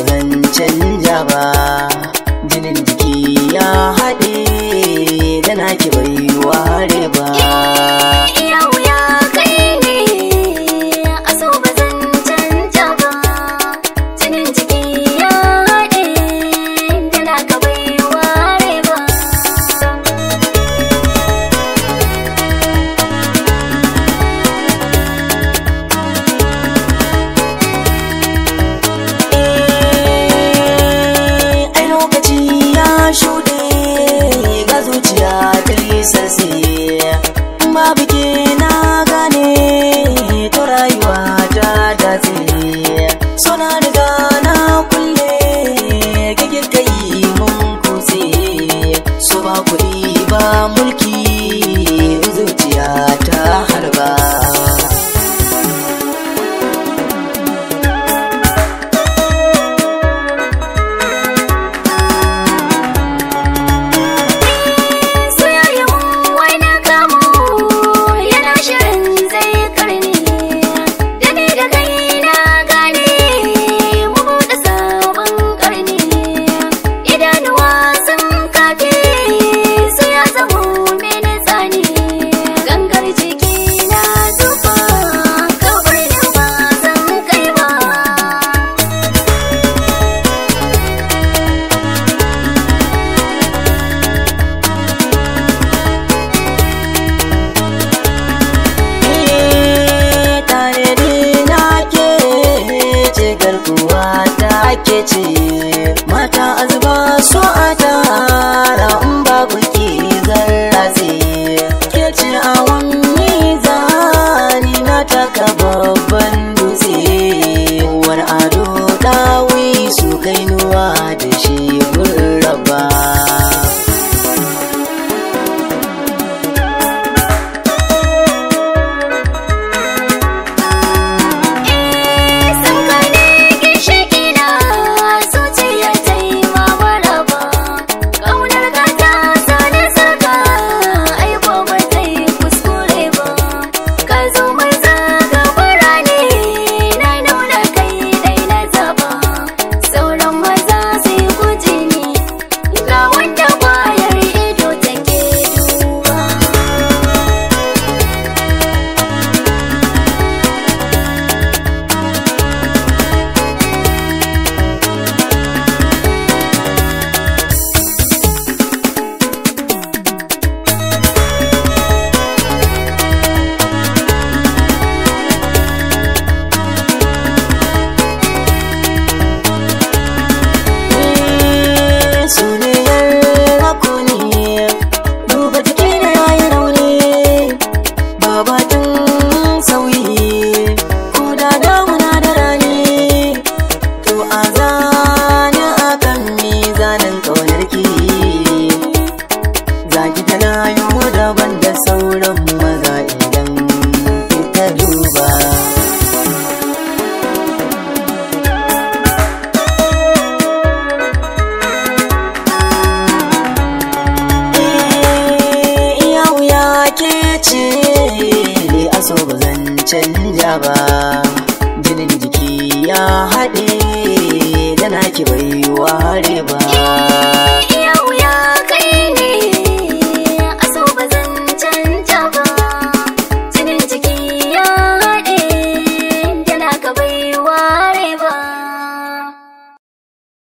zan canja ba, jinin jiki ya haɗe da naki bai ware ba. Babu ke na gane to rayuwa ta dace, so na riga na kulle kike kai mun kuse, so ba kuɗi ba mulki zuciya ta harba. Ke ce mata azuba so a tara in babu ki zarraze, ke ce a wani zani na taka babban dutse, wani ado dawi su kainuwa da shi gurraba. Daban da sauran maza idan ita duba. Iya wuya ke ce aso ba zan canja ba, jinin jiki ya haɗe da naki bai ware ba.